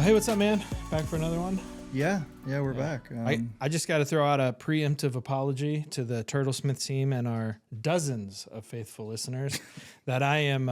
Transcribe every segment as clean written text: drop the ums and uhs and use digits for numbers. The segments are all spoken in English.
Well, hey, what's up, man? Back for another one? Yeah, we're back. I just got to throw out a preemptive apology to the Turtlesmith team and our dozens of faithful listeners that I am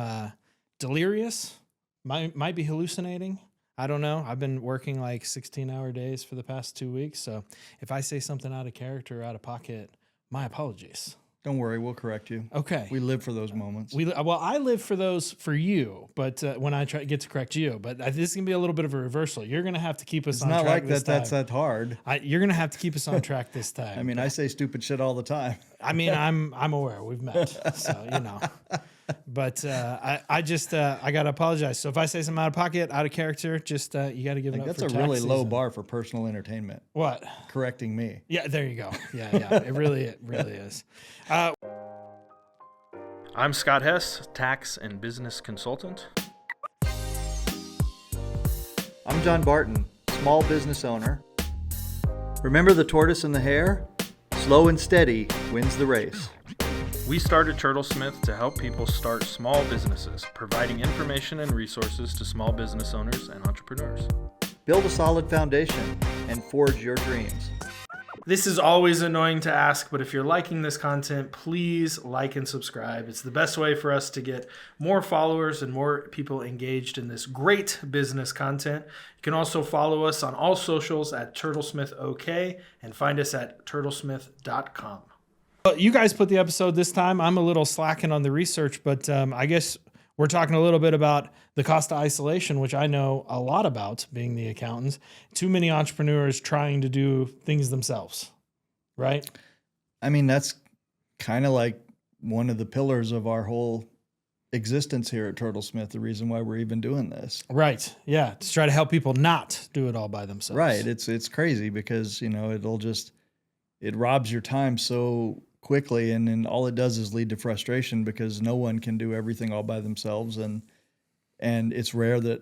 delirious, might be hallucinating. I don't know. I've been working like 16-hour days for the past 2 weeks. So if I say something out of character or out of pocket, my apologies. Don't worry, we'll correct you. Okay. We live for those moments. I live for those for you, but when I get to correct you, but this is gonna be a little bit of a reversal. You're gonna have to keep us on track. It's not like that. That's that hard. You're gonna have to keep us on track this time. I mean, I say stupid shit all the time. I mean, I'm aware we've met, so you know. But I gotta apologize. So if I say something out of pocket, out of character, just you got to give it up. That's for a really low bar for personal entertainment. What? Correcting me. Yeah, there you go. Yeah. It really is. I'm Scott Hess, tax and business consultant. I'm John Barton, small business owner. Remember the tortoise and the hare? Slow and steady wins the race. We started Turtlesmith to help people start small businesses, providing information and resources to small business owners and entrepreneurs. Build a solid foundation and forge your dreams. This is always annoying to ask, but if you're liking this content, please like and subscribe. It's the best way for us to get more followers and more people engaged in this great business content. You can also follow us on all socials at TurtlesmithOK and find us at turtlesmith.com. Well, you guys put the episode this time. I'm a little slacking on the research, but I guess we're talking a little bit about the cost of isolation, which I know a lot about, being the accountants. Too many entrepreneurs trying to do things themselves, right? I mean, that's kind of like one of the pillars of our whole existence here at Turtlesmith, the reason why we're even doing this. Right. Yeah. To try to help people not do it all by themselves. Right. It's crazy because, you know, it robs your time so quickly, and then all it does is lead to frustration because no one can do everything all by themselves, and it's rare that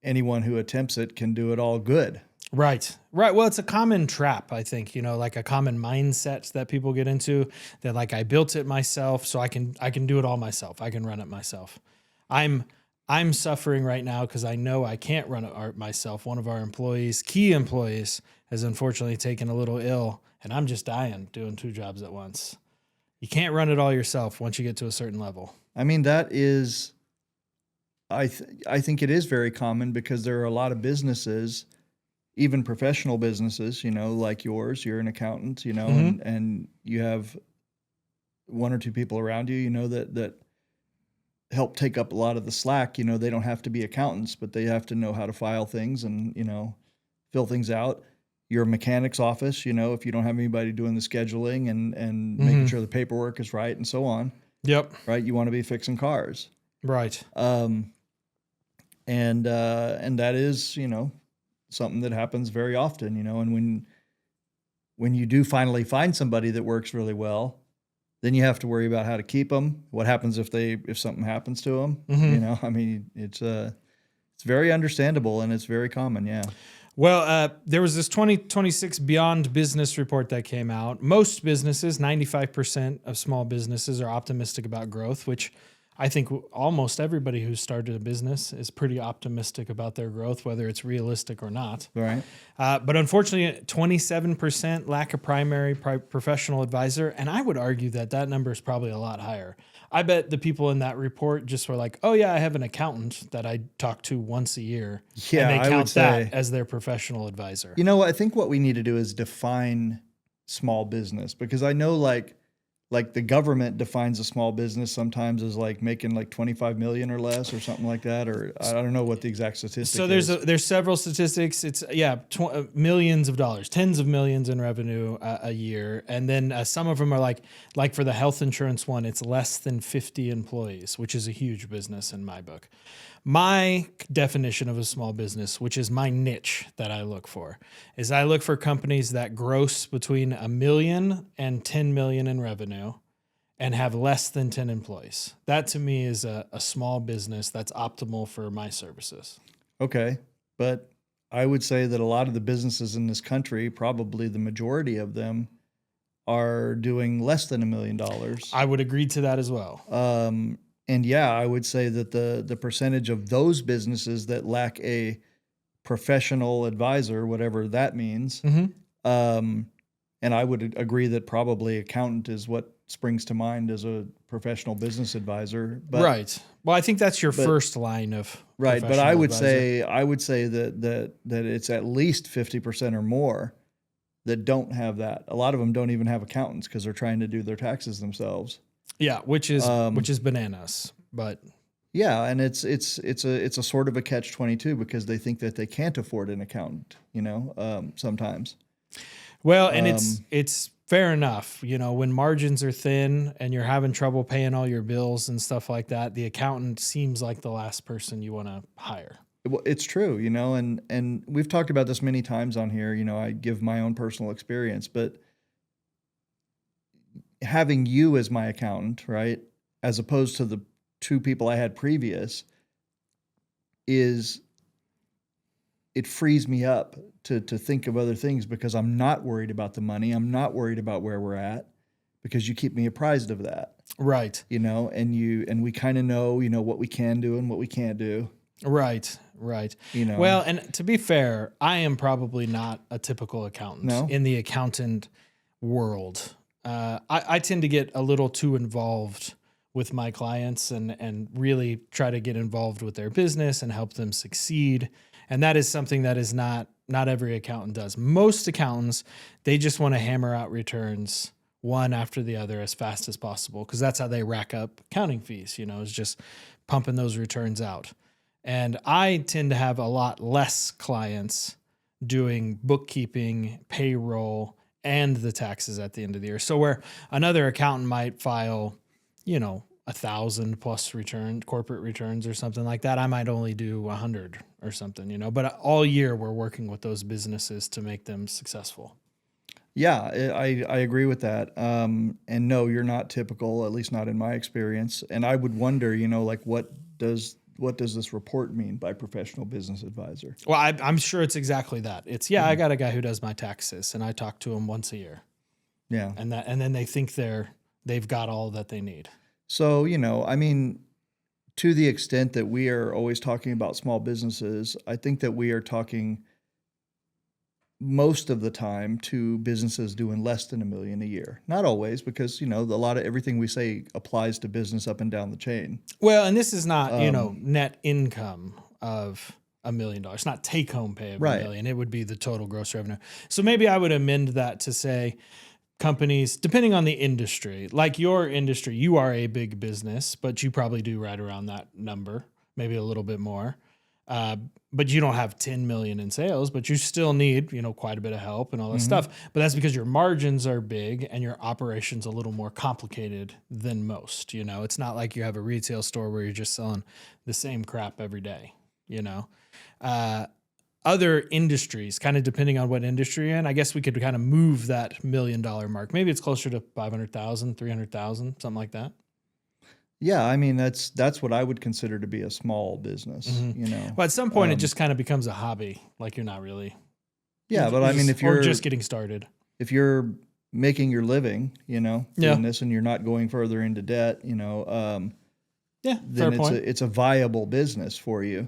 anyone who attempts it can do it all good. Right. Well, it's a common trap, I think, you know, like a common mindset that people get into, that like, I built it myself, so I can do it all myself. I can run it myself. I'm suffering right now because I know I can't run it myself. One of our key employees, has unfortunately taken a little ill, and I'm just dying doing 2 jobs at once. You can't run it all yourself once you get to a certain level. I mean, that is, I think it is very common because there are a lot of businesses, even professional businesses, you know, like yours. You're an accountant, you know, and you have 1 or 2 people around you, you know, that help take up a lot of the slack. You know, they don't have to be accountants, but they have to know how to file things and, you know, fill things out. Your mechanic's office, you know, if you don't have anybody doing the scheduling and making sure the paperwork is right and so on. Yep. Right. You want to be fixing cars. Right. And that is, you know, something that happens very often, you know, and when you do finally find somebody that works really well, then you have to worry about how to keep them. What happens if something happens to them? You know, I mean, it's very understandable and it's very common. Yeah. Well, there was this 2026 Beyond Business report that came out. Most businesses, 95% of small businesses, are optimistic about growth, which I think almost everybody who started a business is pretty optimistic about their growth, whether it's realistic or not. Right. But unfortunately, 27% lack a primary professional advisor, and I would argue that number is probably a lot higher. I bet the people in that report just were like, oh yeah, I have an accountant that I talk to once a year. Yeah, and they I count would say, that as their professional advisor. You know, I think what we need to do is define small business, because I know like the government defines a small business sometimes as like making like 25 million or less or something like that, or I don't know what the exact statistic is. So there's several statistics. It's millions of dollars, tens of millions in revenue a year, and then some of them are like for the health insurance one, it's less than 50 employees, which is a huge business in my book. My definition of a small business, which is my niche that I look for, is I look for companies that gross between $1 million and $10 million in revenue and have less than 10 employees. That to me is a small business that's optimal for my services. Okay. But I would say that a lot of the businesses in this country, probably the majority of them, are doing less than $1 million. I would agree to that as well. And yeah, I would say that the percentage of those businesses that lack a professional advisor, whatever that means. Mm-hmm. And I would agree that probably accountant is what springs to mind as a professional business advisor. But, right. Well, I think that's your first line of right. But professional advisor. I would say that it's at least 50% or more that don't have that. A lot of them don't even have accountants because they're trying to do their taxes themselves. Yeah, which is bananas. But yeah, and it's a sort of a catch-22 because they think that they can't afford an accountant, sometimes. Well, and it's fair enough. When margins are thin and you're having trouble paying all your bills and stuff like that, the accountant seems like the last person you want to hire. Well, it's true, and we've talked about this many times on here. I give my own personal experience, but having you as my accountant, right, as opposed to the two people I had previous, it frees me up to think of other things because I'm not worried about the money. I'm not worried about where we're at because you keep me apprised of that. Right. And we kind of know, what we can do and what we can't do. Right. Well, and to be fair, I am probably not a typical accountant in the accountant world. I tend to get a little too involved with my clients and really try to get involved with their business and help them succeed. And that is something that is not every accountant does. Most accountants, they just want to hammer out returns one after the other as fast as possible because that's how they rack up accounting fees, is just pumping those returns out. And I tend to have a lot less clients doing bookkeeping, payroll, and the taxes at the end of the year. So where another accountant might file, 1,000 plus corporate returns or something like that, I might only do 100 or something, but all year we're working with those businesses to make them successful. Yeah, I agree with that. And no, you're not typical, at least not in my experience. And I would wonder, what does this report mean by professional business advisor? Well, I'm sure it's exactly that. It's I got a guy who does my taxes and I talk to him once a year. Yeah. And then they think they've got all that they need. So, to the extent that we are always talking about small businesses, I think that we are talking most of the time to businesses doing less than $1 million a year. Not always, because, a lot of everything we say applies to business up and down the chain. Well, and this is not, net income of $1 million. It's not take home pay of $1 million. It would be the total gross revenue. So maybe I would amend that to say, companies, depending on the industry, like your industry, you are a big business, but you probably do right around that number, maybe a little bit more. But you don't have 10 million in sales, but you still need, quite a bit of help and all that stuff. But that's because your margins are big and your operation's a little more complicated than most. It's not like you have a retail store where you're just selling the same crap every day, Other industries, kind of depending on what industry you're in, I guess we could kind of move that $1 million mark. Maybe it's closer to 500,000, 300,000, something like that. Yeah, I mean that's what I would consider to be a small business. Well, at some point, it just kind of becomes a hobby. Like you're not really. Yeah, but I mean, if you're just getting started, if you're making your living, doing this, and you're not going further into debt, then it's a viable business for you.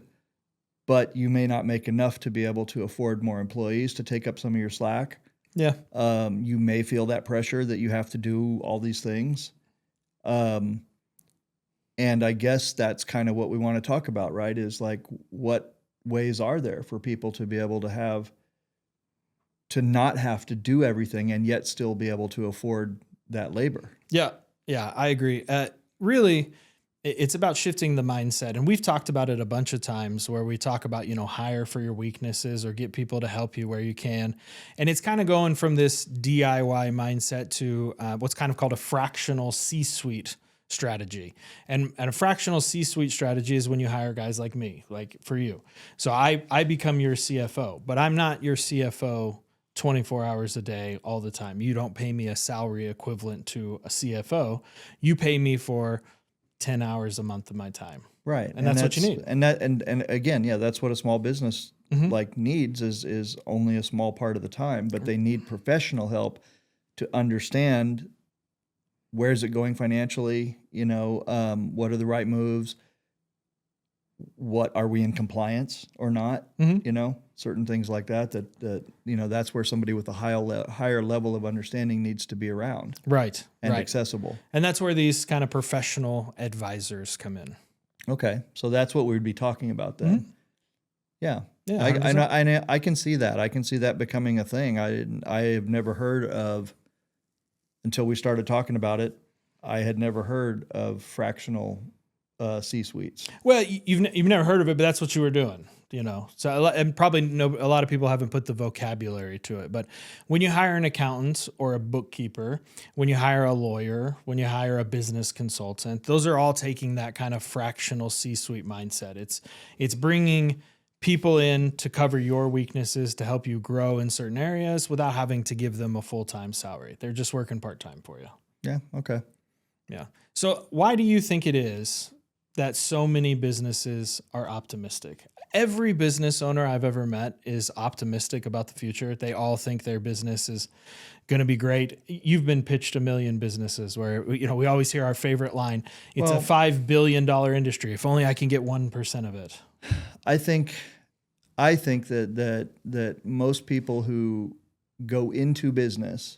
But you may not make enough to be able to afford more employees to take up some of your slack. Yeah. You may feel that pressure that you have to do all these things. And I guess that's kind of what we want to talk about, right? Is like, what ways are there for people to be able to not have to do everything and yet still be able to afford that labor? Yeah. Yeah, I agree. Really, it's about shifting the mindset. And we've talked about it a bunch of times where we talk about, hire for your weaknesses or get people to help you where you can. And it's kind of going from this DIY mindset to what's kind of called a fractional C-suite strategy. And a fractional C-suite strategy is when you hire guys like me, like for you. So I become your CFO, but I'm not your CFO 24 hours a day all the time. You don't pay me a salary equivalent to a CFO. You pay me for 10 hours a month of my time. Right. And that's what you need. And again, yeah, that's what a small business needs is only a small part of the time, but they need professional help to understand where's it going financially, what are the right moves, what are we in compliance or not? You know, certain things like that, you know, that's where somebody with a higher level of understanding needs to be around. Right. And right. accessible. And that's where these kind of professional advisors come in. Okay. So that's what we'd be talking about then. Yeah. Yeah. I can see that. I can see that becoming a thing. I have never heard of, until we started talking about it, I had never heard of fractional C-suites. Well, you've never heard of it, but that's what you were doing, you know. So and probably a lot of people haven't put the vocabulary to it. But when you hire an accountant or a bookkeeper, when you hire a lawyer, when you hire a business consultant, those are all taking that kind of fractional C-suite mindset. It's bringing people in to cover your weaknesses, to help you grow in certain areas without having to give them a full-time salary. They're just working part-time for you. Yeah. Okay. Yeah. So why do you think it is that so many businesses are optimistic? Every business owner I've ever met is optimistic about the future. They all think their business is going to be great. You've been pitched a million businesses where, you know, we always hear our favorite line. It's a $5 billion industry. If only I can get 1% of it. I think that most people who go into business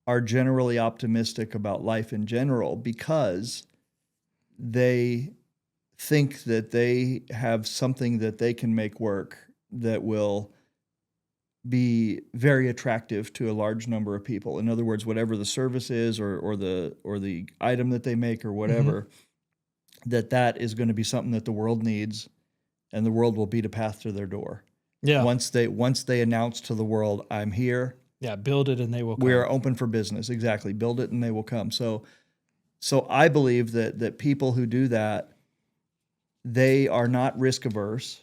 are generally optimistic about life in general because they think that they have something that they can make work that will be very attractive to a large number of people. In other words, whatever the service is or the item that they make or whatever, that is going to be something that the world needs, and the world will beat a path to their door. Yeah. Once they announce to the world, I'm here. Yeah, build it and they will come. We are open for business. Exactly. Build it and they will come. So I believe that people who do that, they are not risk averse.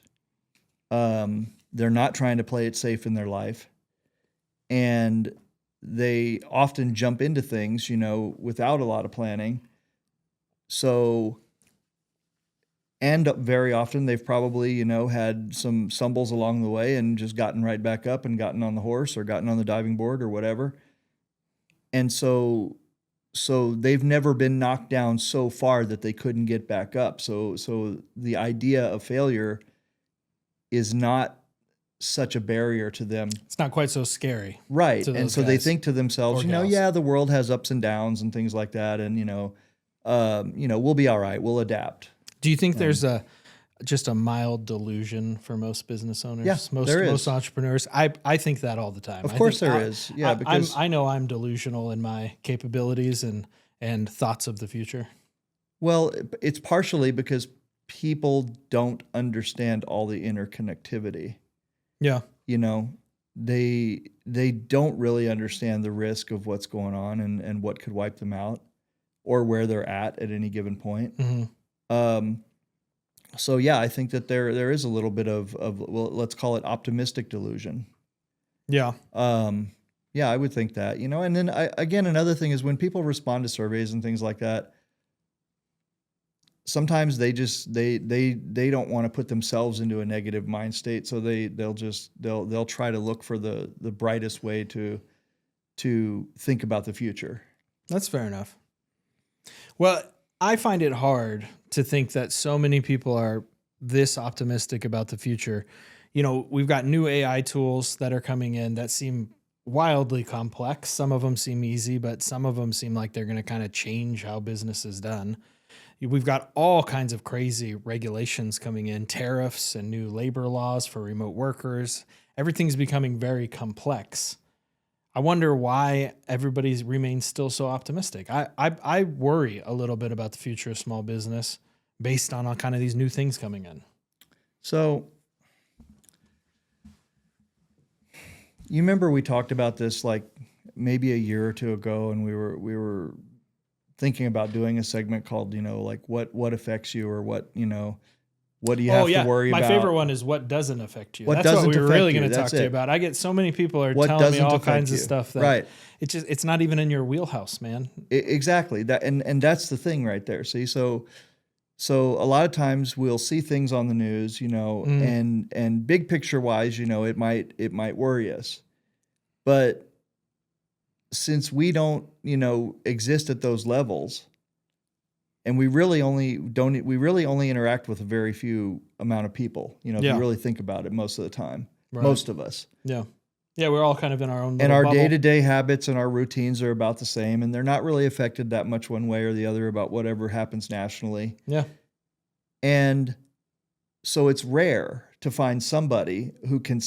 They're not trying to play it safe in their life. And they often jump into things, you know, without a lot of planning. So, and very often they've probably, you know, had some stumbles along the way and just gotten right back up and gotten on the horse or gotten on the diving board or whatever. And so they've never been knocked down so far that they couldn't get back up. So the idea of failure is not such a barrier to them. It's not quite so scary. Right. And so they think to themselves, you know, yeah, the world has ups and downs and things like that. And, you know, we'll be all right. We'll adapt. Do you think there's just a mild delusion for most business owners? Yeah, most entrepreneurs. I think that all the time. Of course there is. Yeah, because I know I'm delusional in my capabilities and thoughts of the future. Well, it's partially because people don't understand all the interconnectivity. Yeah. You know, they don't really understand the risk of what's going on and what could wipe them out or where they're at any given point. So yeah, I think that there is a little bit of well, let's call it optimistic delusion. Yeah. Yeah, I would think that, you know, and then again, another thing is when people respond to surveys and things like that, sometimes they don't want to put themselves into a negative mind state. So they'll try to look for the brightest way to think about the future. That's fair enough. Well, I find it hard to think that so many people are this optimistic about the future. You know, we've got new AI tools that are coming in that seem wildly complex. Some of them seem easy, but some of them seem like they're going to kind of change how business is done. We've got all kinds of crazy regulations coming in, tariffs and new labor laws for remote workers. Everything's becoming very complex. I wonder why everybody remains still so optimistic. I worry a little bit about the future of small business based on all kind of these new things coming in. So you remember we talked about this like maybe a year or two ago, and we were thinking about doing a segment called, you know, like what affects you, or what, you know, what do you have to worry about? My favorite one is what doesn't affect you. That's what we were really going to talk to you about. I get so many people are telling me all kinds of stuff that it's not even in your wheelhouse, man. Exactly. That and that's the thing right there. See, so a lot of times we'll see things on the news, you know, and big picture wise, you know, it might worry us. But since we don't, you know, exist at those levels, And we really only interact with a very few amount of people, if Yeah. you really think about it most of the time, Right. most of us. Yeah. Yeah, we're all kind of in our own And little our bubble. day-to-day habits and our routines are about the same, and they're not really affected that much one way or the other about whatever happens nationally. Yeah. And so it's rare to find somebody who can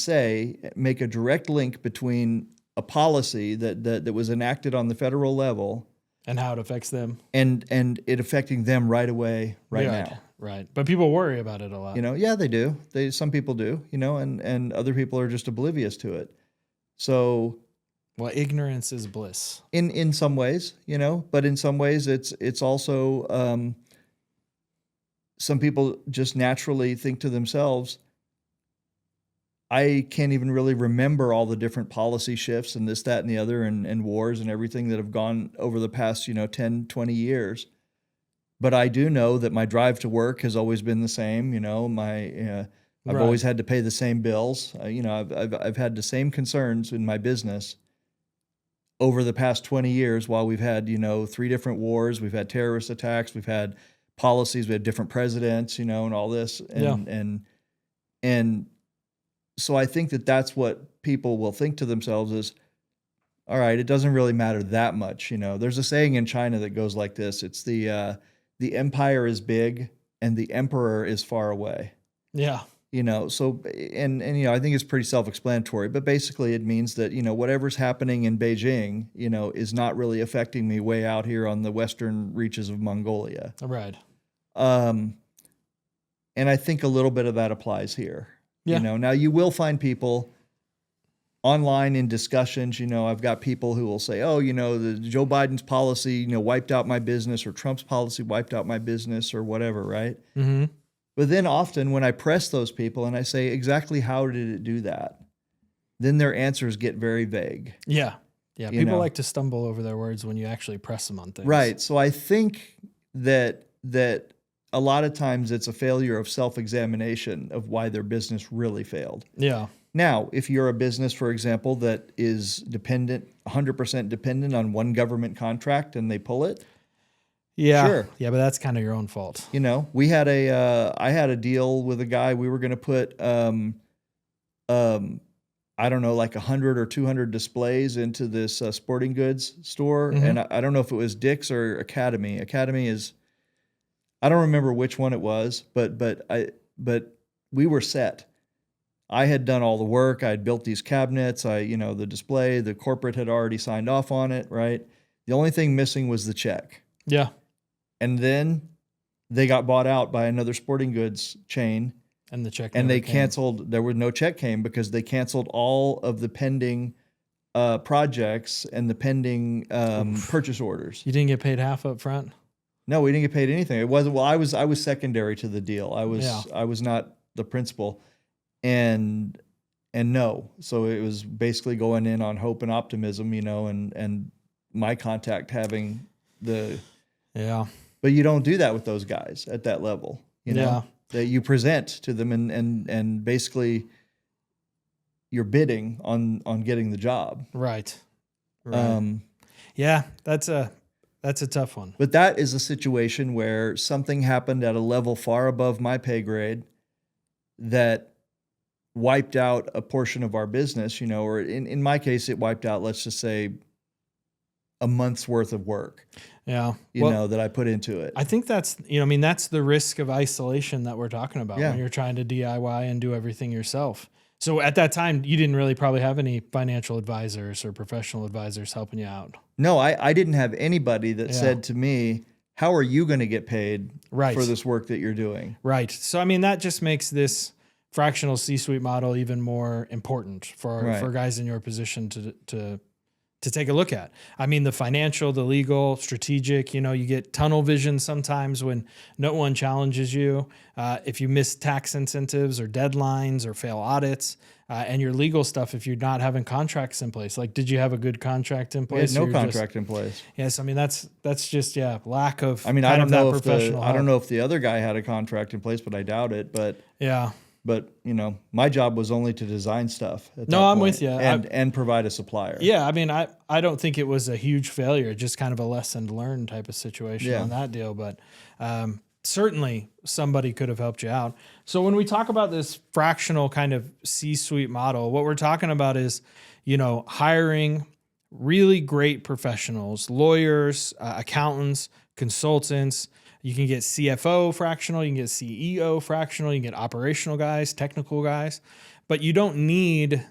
make a direct link between a policy that was enacted on the federal level And how it affects them. and it affecting them right away, right now. Right. But people worry about it a lot. Yeah, they do. Some people do, and other people are just oblivious to it. So, well, ignorance is bliss. in some ways, but in some ways it's also some people just naturally think to themselves, I can't even really remember all the different policy shifts and this, that, and the other, and wars and everything that have gone over the past, 10, 20 years. But I do know that my drive to work has always been the same. I've Right. always had to pay the same bills. I've had the same concerns in my business over the past 20 years while we've had, 3 different wars, we've had terrorist attacks, we've had policies, we had different presidents, and all this. And so I think that that's what people will think to themselves is, all right, it doesn't really matter that much. There's a saying in China that goes like this. It's the empire is big and the emperor is far away. Yeah. So, and I think it's pretty self-explanatory, but basically it means that, whatever's happening in Beijing, is not really affecting me way out here on the western reaches of Mongolia. Right. And I think a little bit of that applies here. Yeah. Now you will find people online in discussions, I've got people who will say, oh, the Joe Biden's policy, wiped out my business, or Trump's policy wiped out my business, or whatever, right? Mm-hmm. But then often when I press those people and I say, exactly how did it do that? Then their answers get very vague. Yeah. Yeah. People like to stumble over their words when you actually press them on things. Right. So I think that a lot of times it's a failure of self-examination of why their business really failed. Yeah. Now, if you're a business, for example, that is 100% dependent on one government contract and they pull it, yeah, sure. Yeah, but that's kind of your own fault. I had a deal with a guy. We were going to put, I don't know, like 100 or 200 displays into this sporting goods store. Mm-hmm. And I don't know if it was Dick's or Academy. Academy is, I don't remember which one it was, but we were set. I had done all the work. I had built these cabinets. The display, the corporate had already signed off on it, right? The only thing missing was the check. Yeah. And then they got bought out by another sporting goods chain. And the check And they came. canceled, there was no check came because they canceled all of the pending projects and the pending purchase orders. You didn't get paid half up front? No, we didn't get paid anything. It wasn't, well, I was secondary to the deal. I was not the principal. And no. So it was basically going in on hope and optimism, and my contact having the... Yeah. But you don't do that with those guys at that level, that you present to them and basically you're bidding on getting the job. Right. Yeah, that's a tough one. But that is a situation where something happened at a level far above my pay grade that wiped out a portion of our business, or in my case, it wiped out, let's just say, a month's worth of work. Yeah. That I put into it. I think that's, that's the risk of isolation that we're talking about when you're trying to DIY and do everything yourself. So at that time, you didn't really probably have any financial advisors or professional advisors helping you out. No, I didn't have anybody that said to me, how are you going to get paid for this work that you're doing? Right. So, that just makes this fractional C-suite model even more important for guys in your position to take a look at. The financial, the legal, strategic, you get tunnel vision sometimes when no one challenges you. If you miss tax incentives or deadlines or fail audits, and your legal stuff, if you're not having contracts in place, like, did you have a good contract in place? We had no contract in place. Yes. That's just, lack of, I don't know if the other guy had a contract in place, but I doubt it, but yeah. But my job was only to design stuff. At No, that I'm point with you. and provide a supplier. Yeah, I mean, I don't think it was a huge failure, just kind of a lesson learned type of situation on that deal. But certainly somebody could have helped you out. So when we talk about this fractional kind of C-suite model, what we're talking about is, hiring really great professionals, lawyers, accountants, consultants. You can get CFO fractional, you can get CEO fractional, you can get operational guys, technical guys, but you don't need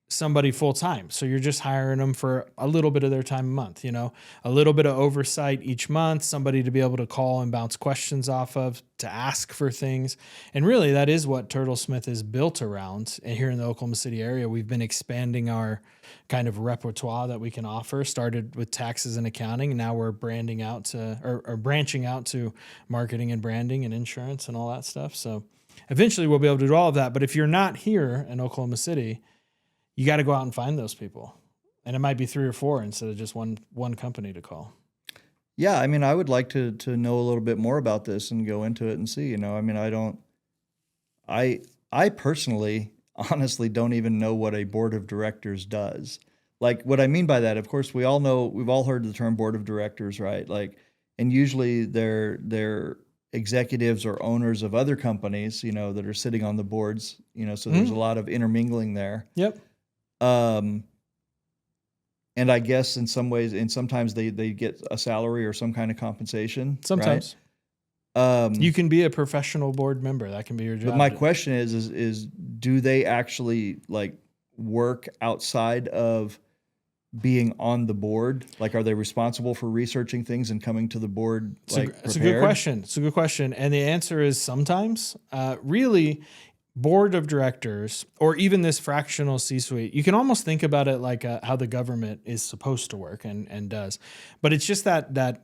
somebody full time. So you're just hiring them for a little bit of their time a month, a little bit of oversight each month, somebody to be able to call and bounce questions off of, to ask for things. And really that is what Turtlesmith is built around. And here in the Oklahoma City area, we've been expanding our kind of repertoire that we can offer. Started with taxes and accounting, and now we're branching out to marketing and branding and insurance and all that stuff. So eventually we'll be able to do all of that. But if you're not here in Oklahoma City, you got to go out and find those people. And it might be 3 or 4 instead of just one company to call. Yeah. I mean, I would like to know a little bit more about this and go into it and see, I mean, I personally, honestly don't even know what a board of directors does. Like, what I mean by that, of course, we've all heard the term board of directors, right? Like, and usually they're executives or owners of other companies, that are sitting on the boards, so there's a lot of intermingling there. Yep. And I guess in some ways, and sometimes they get a salary or some kind of compensation. Sometimes. Right? You can be a professional board member. That can be your job. But my question is do they actually like work outside of being on the board? Like, are they responsible for researching things and coming to the board? It's a good question. It's a good question. And the answer is sometimes. Really, board of directors, or even this fractional C-suite, you can almost think about it like how the government is supposed to work and does. But it's just that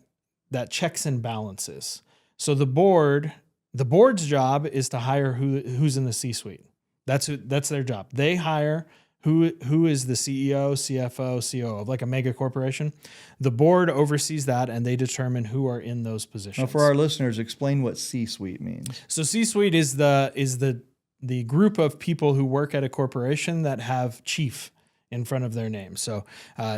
checks and balances. So the board's job is to hire who's in the C-suite. That's their job. They hire who is the CEO, CFO, COO of like a mega corporation. The board oversees that, and they determine who are in those positions. Now, for our listeners, explain what C-suite means. So C-suite is the group of people who work at a corporation that have chief in front of their name. So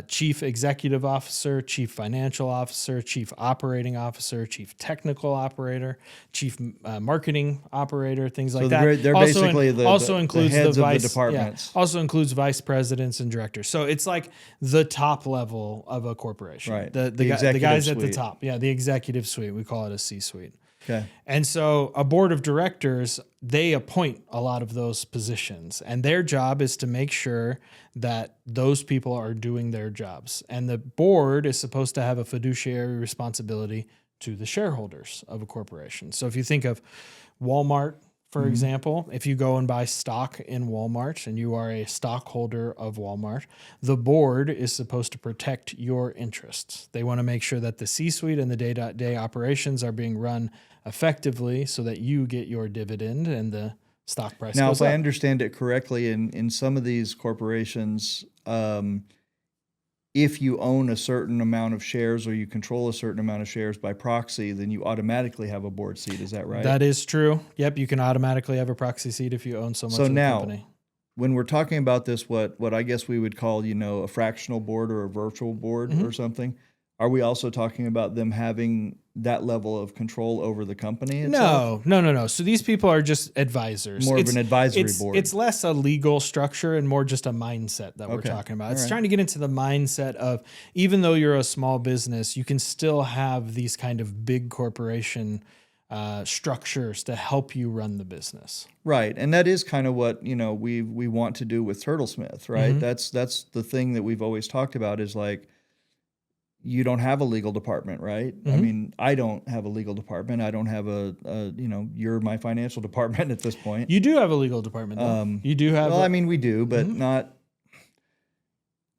chief executive officer, chief financial officer, chief operating officer, chief technical operator, chief marketing operator, things like that. They're basically the heads of the departments. Yeah, also includes vice presidents and directors. So it's like the top level of a corporation. Right. The guys at the top. Yeah, the executive suite. We call it a C-suite. Okay. And so a board of directors, they appoint a lot of those positions, and their job is to make sure that those people are doing their jobs. And the board is supposed to have a fiduciary responsibility to the shareholders of a corporation. So if you think of Walmart, for example, if you go and buy stock in Walmart and you are a stockholder of Walmart, the board is supposed to protect your interests. They want to make sure that the C-suite and the day-to-day operations are being run effectively so that you get your dividend and the stock price now, goes if up. I understand it correctly, in some of these corporations, if you own a certain amount of shares or you control a certain amount of shares by proxy, then you automatically have a board seat. Is that right? That is true. Yep, you can automatically have a proxy seat if you own so much of the company. When we're talking about this, what I guess we would call, a fractional board or a virtual board or something, are we also talking about them having that level of control over the company itself? No. So these people are just advisors. More of an advisory board. It's less a legal structure and more just a mindset that we're talking about. It's trying to get into the mindset of, even though you're a small business, you can still have these kind of big corporation structures to help you run the business. Right. And that is kind of what, we want to do with Turtlesmith, right? That's the thing that we've always talked about is like, you don't have a legal department, right? I mean, I don't have a legal department. I don't have you're my financial department at this point. You do have a legal department, though. You do have. Well, I mean, we do, but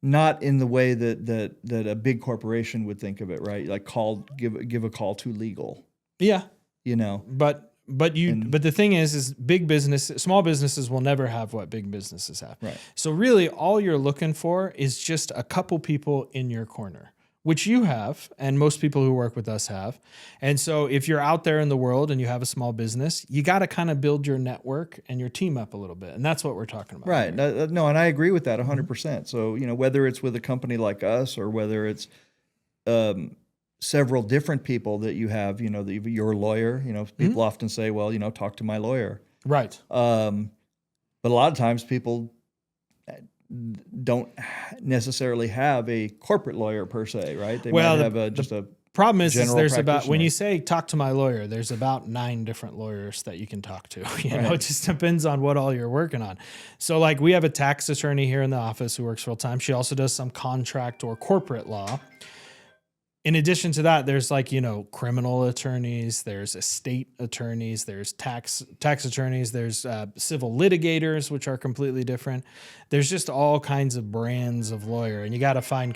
not in the way that a big corporation would think of it, right? Like give a call to legal. Yeah. But the thing is small businesses will never have what big businesses have. Right. So really all you're looking for is just a couple people in your corner. which you have, and most people who work with us have. And so if you're out there in the world and you have a small business, you got to kind of build your network and your team up a little bit. And that's what we're talking about. Right. No, and I agree with that 100%. So, whether it's with a company like us or whether it's several different people that you have, your lawyer, people often say, well, talk to my lawyer. Right. But a lot of times people don't necessarily have a corporate lawyer per se, right? They might have just a problem is there's about, when you say talk to my lawyer, there's about 9 different lawyers that you can talk to. It just depends on what all you're working on. So like we have a tax attorney here in the office who works full time. She also does some contract or corporate law. In addition to that, there's like, criminal attorneys, there's estate attorneys, there's tax attorneys, there's civil litigators, which are completely different. There's just all kinds of brands of lawyer, and you got to find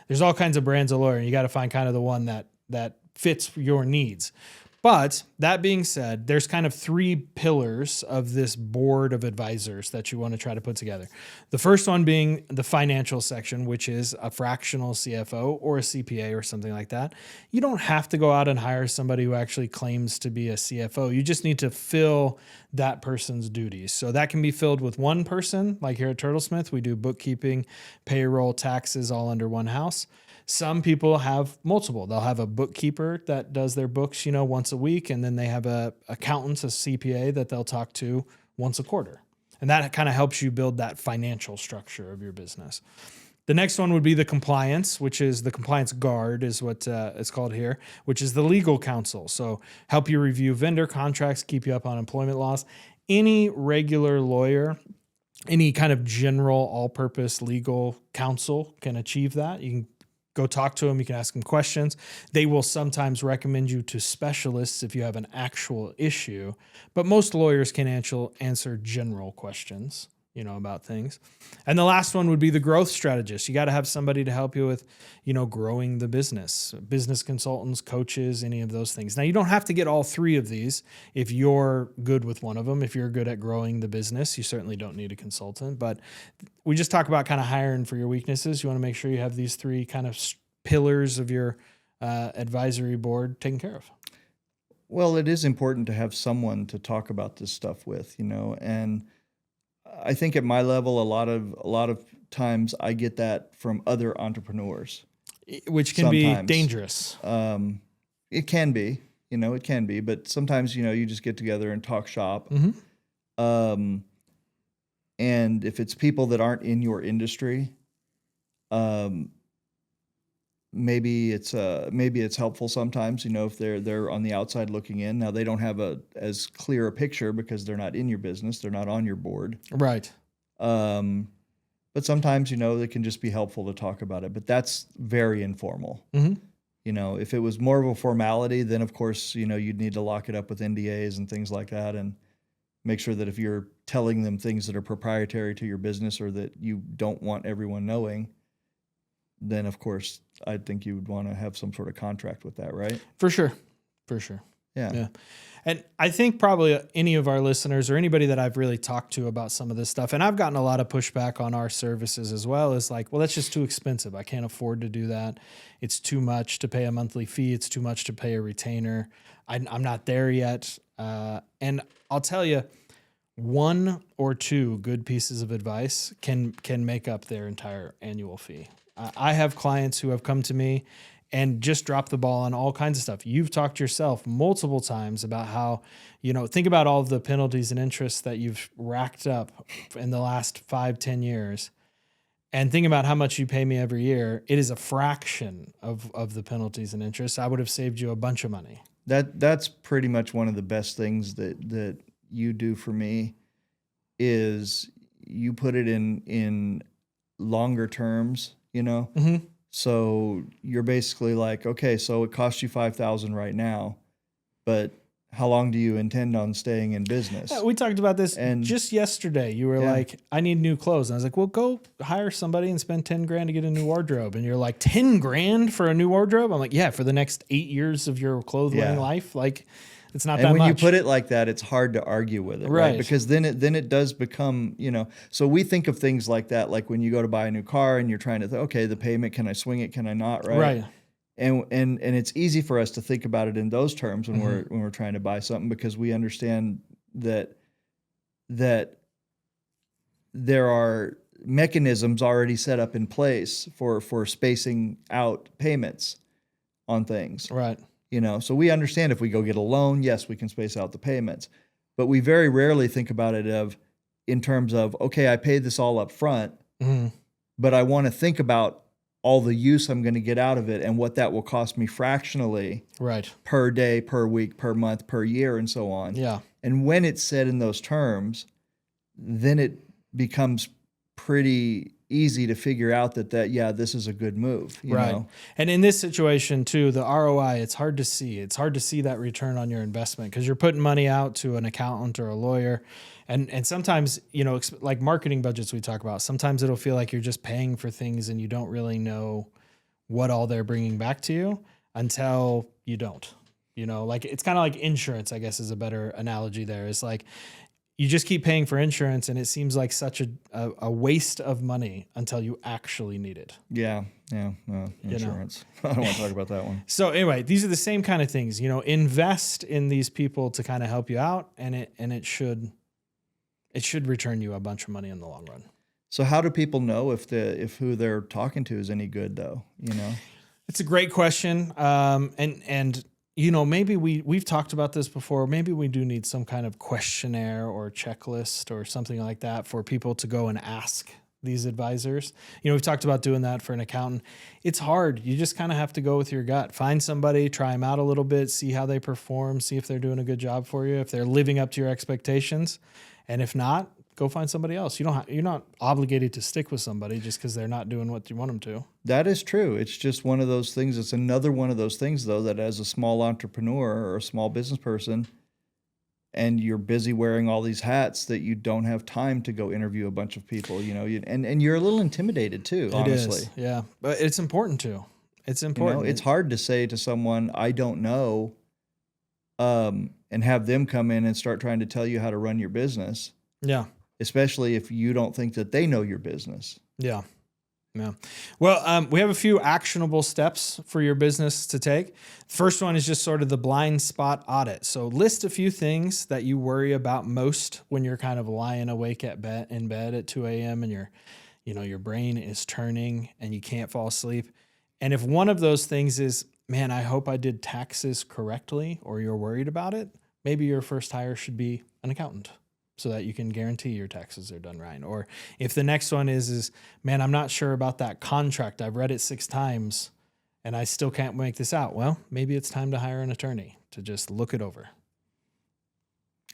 there's all kinds of brands of lawyer, and you got to find kind of the one that fits your needs. But that being said, there's kind of 3 pillars of this board of advisors that you want to try to put together. The first one being the financial section, which is a fractional CFO or a CPA or something like that. You don't have to go out and hire somebody who actually claims to be a CFO. You just need to fill that person's duties. So that can be filled with one person, like here at Turtlesmith, we do bookkeeping, payroll, taxes, all under one house. Some people have multiple. They'll have a bookkeeper that does their books, once a week, and then they have a accountant, a CPA that they'll talk to once a quarter. And that kind of helps you build that financial structure of your business. The next one would be the compliance, which is the compliance guard is what it's called here, which is the legal counsel. So help you review vendor contracts, keep you up on employment laws. Any regular lawyer, any kind of general all-purpose legal counsel can achieve that. You can go talk to them. You can ask them questions. They will sometimes recommend you to specialists if you have an actual issue, but most lawyers can answer general questions, about things. And the last one would be the growth strategist. You got to have somebody to help you with, growing the business consultants, coaches, any of those things. Now you don't have to get all 3 of these. If you're good with one of them, if you're good at growing the business, you certainly don't need a consultant, but we just talk about kind of hiring for your weaknesses. You want to make sure you have these 3 kind of pillars of your advisory board taken care of. Well, it is important to have someone to talk about this stuff with, and I think at my level, a lot of times I get that from other entrepreneurs, which can be dangerous. It can be, but sometimes, you just get together and talk shop. And if it's people that aren't in your industry, maybe it's helpful sometimes, if they're on the outside looking in. Now they don't have as clear a picture because they're not in your business, they're not on your board. Right. But sometimes, they can just be helpful to talk about it, but that's very informal. If it was more of a formality, then of course, you'd need to lock it up with NDAs and things like that and make sure that if you're telling them things that are proprietary to your business or that you don't want everyone knowing, then of course, I think you would want to have some sort of contract with that, right? For sure. Yeah. And I think probably any of our listeners or anybody that I've really talked to about some of this stuff, and I've gotten a lot of pushback on our services as well, is like, well, that's just too expensive. I can't afford to do that. It's too much to pay a monthly fee. It's too much to pay a retainer. I'm not there yet. And I'll tell you, 1 or 2 good pieces of advice can make up their entire annual fee. I have clients who have come to me and just dropped the ball on all kinds of stuff. You've talked yourself multiple times about how, think about all of the penalties and interests that you've racked up in the last 5-10 years and think about how much you pay me every year. It is a fraction of the penalties and interests. I would have saved you a bunch of money. That's pretty much one of the best things that you do for me is you put it in longer terms, So you're basically like, okay, so it costs you $5,000 right now, but how long do you intend on staying in business? Yeah, we talked about this just yesterday. You were like, I need new clothes. And I was like, well, go hire somebody and spend $10,000 to get a new wardrobe. And you're like, $10,000 for a new wardrobe? I'm like, yeah, for the next 8 years of your clothes wearing life. Like, It's not and that when much. you put it like that, it's hard to argue with it, right? Because then it does become, so we think of things like that, like when you go to buy a new car and you're trying to okay, the payment, can I swing it, can I not, right? Right. And it's easy for us to think about it in those terms when we're trying to buy something, because we understand that there are mechanisms already set up in place for spacing out payments on things. Right. So we understand if we go get a loan, yes, we can space out the payments, but we very rarely think about it in terms of, okay, I paid this all up front, but I want to think about all the use I'm going to get out of it and what that will cost me fractionally, right, per day, per week, per month, per year, and so on. Yeah. And when it's said in those terms, then it becomes pretty easy to figure out that this is a good move. You know? And in this situation too, the ROI, it's hard to see. It's hard to see that return on your investment because you're putting money out to an accountant or a lawyer. And sometimes, like marketing budgets we talk about, sometimes it'll feel like you're just paying for things and you don't really know what all they're bringing back to you until you don't. Like it's kind of like insurance, I guess is a better analogy there. It's like you just keep paying for insurance and it seems like such a waste of money until you actually need it. Yeah. Insurance. I don't want to talk about that one. So anyway, these are the same kind of things, invest in these people to kind of help you out and it should return you a bunch of money in the long run. So how do people know if who they're talking to is any good though? It's a great question. And maybe we've talked about this before. Maybe we do need some kind of questionnaire or checklist or something like that for people to go and ask these advisors. We've talked about doing that for an accountant. It's hard. You just kind of have to go with your gut. Find somebody, try them out a little bit, see how they perform, see if they're doing a good job for you, if they're living up to your expectations. And if not, go find somebody else. You're not obligated to stick with somebody just because they're not doing what you want them to. That is true. It's just one of those things. It's another one of those things, though, that as a small entrepreneur or a small business person, and you're busy wearing all these hats, that you don't have time to go interview a bunch of people. And you're a little intimidated too. Honestly, it is, yeah. But it's important too. It's important. It's hard to say to someone, "I don't know," and have them come in and start trying to tell you how to run your business. Yeah. Especially if you don't think that they know your business. Yeah. Yeah. Well, we have a few actionable steps for your business to take. First one is just sort of the blind spot audit. So list a few things that you worry about most when you're kind of lying awake in bed at 2 a.m. and your brain is turning and you can't fall asleep. And if one of those things is, man, I hope I did taxes correctly, or you're worried about it, maybe your first hire should be an accountant, so that you can guarantee your taxes are done right. Or if the next one is, man, I'm not sure about that contract. I've read it 6 times and I still can't make this out. Well, maybe it's time to hire an attorney to just look it over.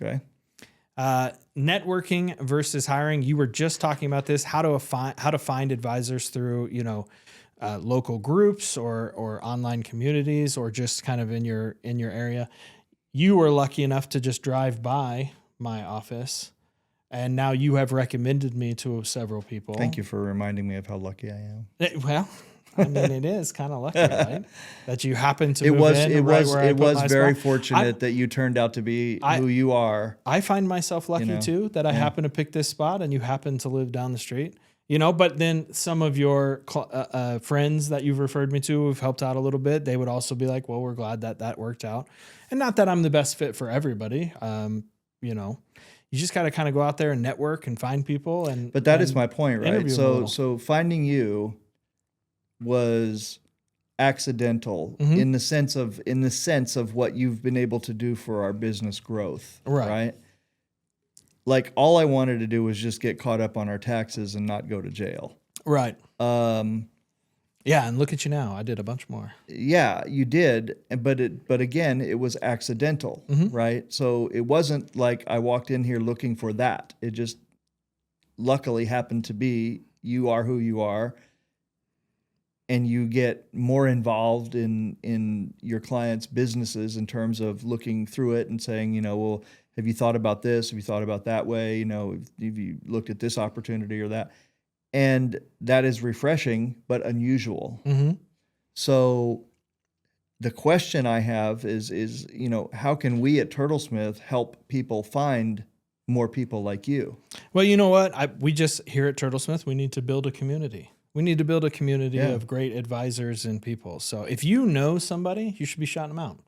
Okay. Networking versus hiring. You were just talking about this, how to find advisors through, local groups or online communities, or just kind of in your area. You were lucky enough to just drive by my office, and now you have recommended me to several people. Thank you for reminding me of how lucky I am. Well, I mean, it is kind of lucky, right? That you happen to move in. It was very fortunate that you turned out to be who you are. I find myself lucky too that I happen to pick this spot, and you happen to live down the street. But then some of your friends that you've referred me to have helped out a little bit. They would also be like, well, we're glad that worked out. And not that I'm the best fit for everybody. You just got to kind of go out there and network and find people. But that is my point, right? So finding you was accidental in the sense of what you've been able to do for our business growth, right? Like all I wanted to do was just get caught up on our taxes and not go to jail. Right. Yeah, and look at you now. I did a bunch more. Yeah, you did, but again, it was accidental, right? So it wasn't like I walked in here looking for that. It just luckily happened to be you are who you are, and you get more involved in your clients' businesses in terms of looking through it and saying, well, have you thought about this? Have you thought about that way? Have you looked at this opportunity or that? And that is refreshing, but unusual. So the question I have is, how can we at Turtlesmith help people find more people like you? Well, you know what? We just here at Turtlesmith, we need to build a community. We need to build a community of great advisors and people. So if you know somebody, you should be shouting them out.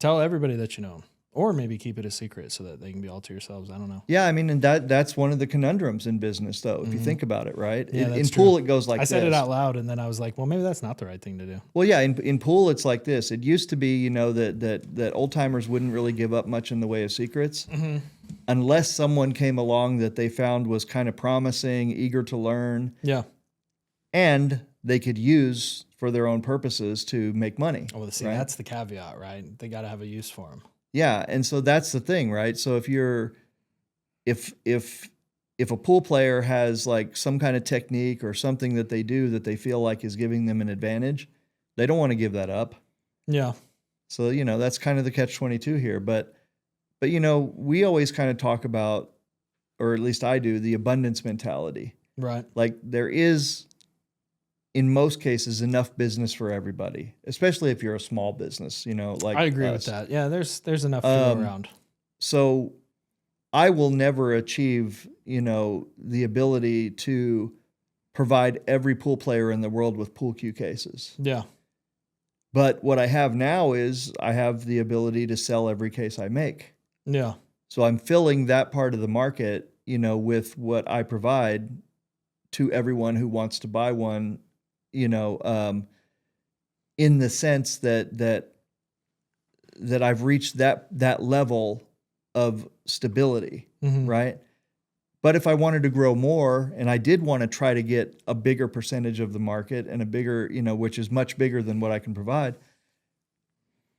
Tell everybody that you know them. Or maybe keep it a secret so that they can be all to yourselves. I don't know. Yeah, I mean, and that's one of the conundrums in business, though, if you think about it, right? Yeah, in pool, it goes like this. I said it out loud, and then I was like, well, maybe that's not the right thing to do. Well, yeah, in pool, it's like this. It used to be, that old timers wouldn't really give up much in the way of secrets unless someone came along that they found was kind of promising, eager to learn. Yeah. And they could use for their own purposes to make money. Oh, well, see, right? That's the caveat, right? They got to have a use for them. Yeah, and so that's the thing, right? So if a pool player has like some kind of technique or something that they do that they feel like is giving them an advantage, they don't want to give that up. Yeah. So, that's kind of the catch-22 here. But we always kind of talk about, or at least I do, the abundance mentality. Right. Like there is, in most cases, enough business for everybody, especially if you're a small business, like I agree us. with that. Yeah, there's enough to go around. So I will never achieve, the ability to provide every pool player in the world with pool cue cases. Yeah. But what I have now is I have the ability to sell every case I make. Yeah. So I'm filling that part of the market, with what I provide to everyone who wants to buy one, in the sense that I've reached that level of stability, right? But if I wanted to grow more, and I did want to try to get a bigger percentage of the market and a bigger, which is much bigger than what I can provide,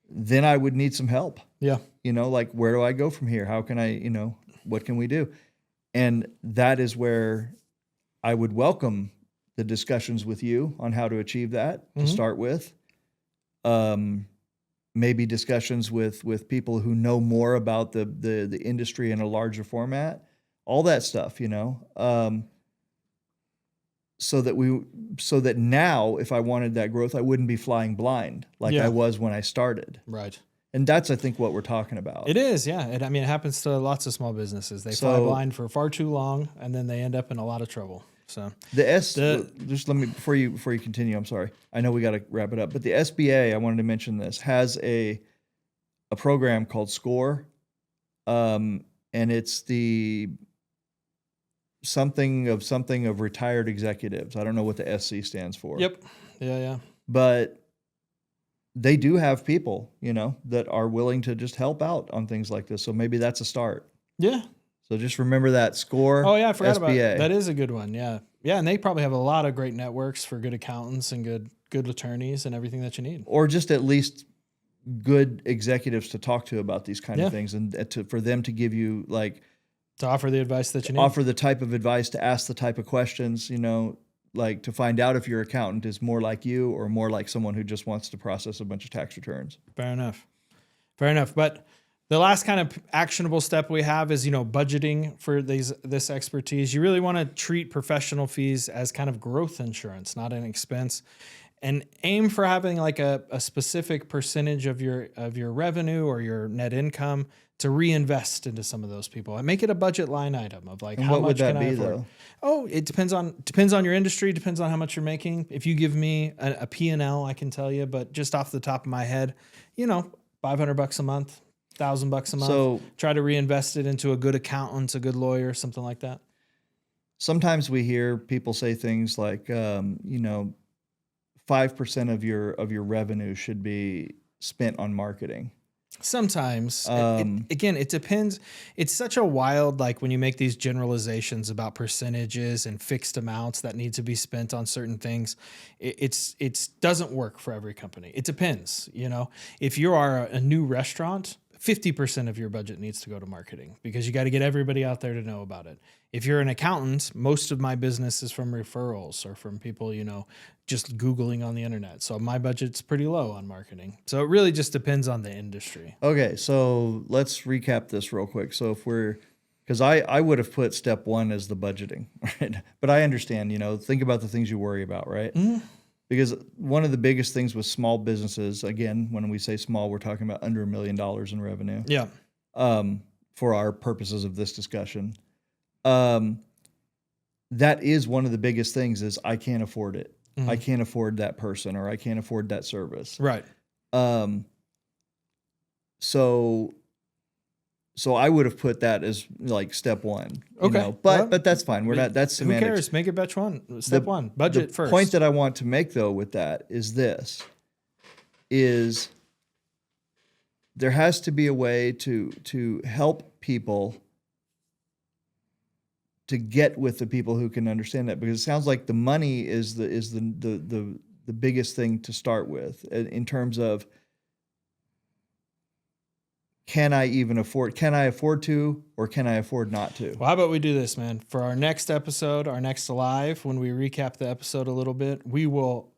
then I would need some help. Yeah. Like where do I go from here? How can I, what can we do? And that is where I would welcome the discussions with you on how to achieve that to start with. Maybe discussions with people who know more about the industry in a larger format, all that stuff, so that now if I wanted that growth, I wouldn't be flying blind like I was when I started. Right. And that's, I think, what we're talking about. It is, yeah. It happens to lots of small businesses. They fly blind for far too long, and then they end up in a lot of trouble. So just let me before you continue. I'm sorry. I know we got to wrap it up, but the SBA, I wanted to mention this, has a program called SCORE, and it's the something of retired executives. I don't know what the SC stands for. Yep. Yeah. But they do have people, that are willing to just help out on things like this. So maybe that's a start. Yeah. So just remember that SCORE. Oh yeah, I forgot SBA. about it. That is a good one. Yeah. Yeah. And they probably have a lot of great networks for good accountants and good attorneys and everything that you need. Or just at least good executives to talk to about these kind of things, and for them to give you to offer the advice that you need. Offer the type of advice, to ask the type of questions, like to find out if your accountant is more like you or more like someone who just wants to process a bunch of tax returns. Fair enough. But the last kind of actionable step we have is, budgeting for this expertise. You really want to treat professional fees as kind of growth insurance, not an expense, and aim for having like a specific percentage of your revenue or your net income to reinvest into some of those people, and make it a budget line item of like, how much can I afford? Though? Oh, it depends on your industry, depends on how much you're making. If you give me a P&L, I can tell you, but just off the top of my head, $500 a month, $1,000 a month. So try to reinvest it into a good accountant, a good lawyer, something like that. Sometimes we hear people say things like, 5% of your revenue should be spent on marketing. Sometimes. It depends. It's such a wild, like when you make these generalizations about percentages and fixed amounts that need to be spent on certain things, it doesn't work for every company. It depends. If you are a new restaurant, 50% of your budget needs to go to marketing because you got to get everybody out there to know about it. If you're an accountant, most of my business is from referrals or from people, just Googling on the internet. So my budget's pretty low on marketing. So it really just depends on the industry. Okay, so let's recap this real quick. So because I would have put step one as the budgeting, right? But I understand, think about the things you worry about, right? Mm-hmm. Because one of the biggest things with small businesses, again, when we say small, we're talking about under $1 million in revenue. Yeah. For our purposes of this discussion, that is one of the biggest things is I can't afford it. Mm-hmm. I can't afford that person, or I can't afford that service. Right. So I would have put that as like step one. Okay. But that's fine. We're not, that's semantics. Who cares? Make it batch one. Step one. Budget the first. The point that I want to make though with that is this, is there has to be a way to help people to get with the people who can understand that, because it sounds like the money is the biggest thing to start with in terms of, can I afford to, or can I afford not to? Well, how about we do this, man? For our next episode, our next live, when we recap the episode a little bit, we will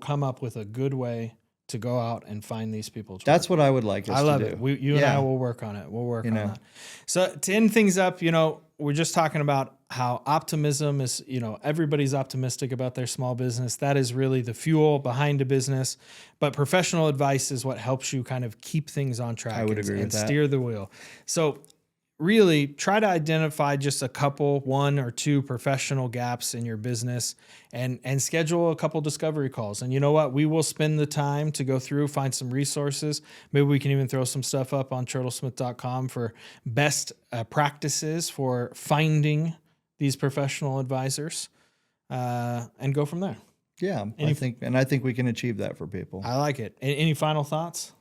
come up with a good way to go out and find these people. That's what I would like us to do. I love it. You and I will work on it. We'll work on that. So to end things up, we're just talking about how optimism is, everybody's optimistic about their small business. That is really the fuel behind a business. But professional advice is what helps you kind of keep things on track. I would agree with and that. Steer the wheel. So really try to identify just a couple, 1 or 2 professional gaps in your business and schedule a couple discovery calls. And you know what? We will spend the time to go through, find some resources. Maybe we can even throw some stuff up on turtlesmith.com for best practices for finding these professional advisors and go from there. Yeah. I think we can achieve that for people. I like it. Any final thoughts?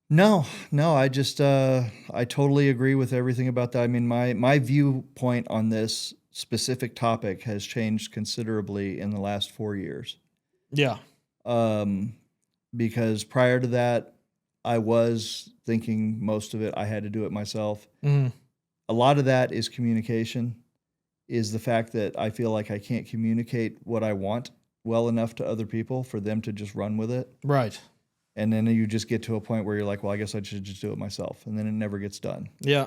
No, I just, I totally agree with everything about that. I mean, my viewpoint on this specific topic has changed considerably in the last 4 years. Yeah. Because prior to that, I was thinking most of it, I had to do it myself. Mm-hmm. A lot of that is communication, is the fact that I feel like I can't communicate what I want well enough to other people for them to just run with it. Right. And then you just get to a point where you're like, well, I guess I should just do it myself. And then it never gets done. Yeah.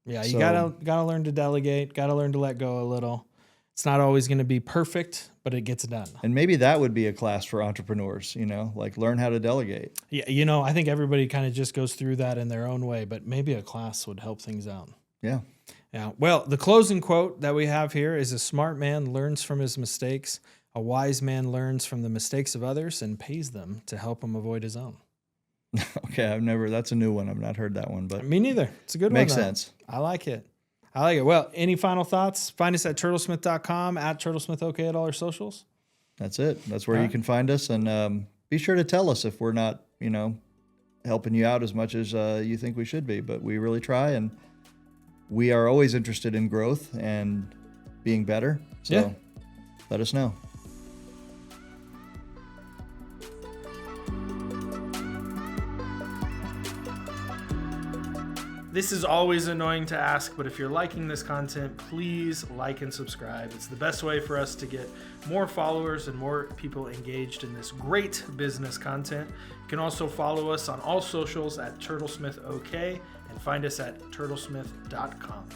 Yeah. You gotta learn to delegate, gotta learn to let go a little. It's not always going to be perfect, but it gets done. And maybe that would be a class for entrepreneurs, like learn how to delegate. Yeah. I think everybody kind of just goes through that in their own way, but maybe a class would help things out. Yeah. Yeah. Well, the closing quote that we have here is: a smart man learns from his mistakes. A wise man learns from the mistakes of others and pays them to help him avoid his own. Okay. That's a new one. I've not heard that one, but me neither. It's a good one. Makes sense. I like it. Well, any final thoughts? Find us at turtlesmith.com, at turtlesmithok at all our socials. That's it. That's where you can find us. And be sure to tell us if we're not, helping you out as much as you think we should be. But we really try, and we are always interested in growth and being better. So let us know. This is always annoying to ask, but if you're liking this content, please like and subscribe. It's the best way for us to get more followers and more people engaged in this great business content. You can also follow us on all socials at TurtlesmithOK and find us at turtlesmith.com.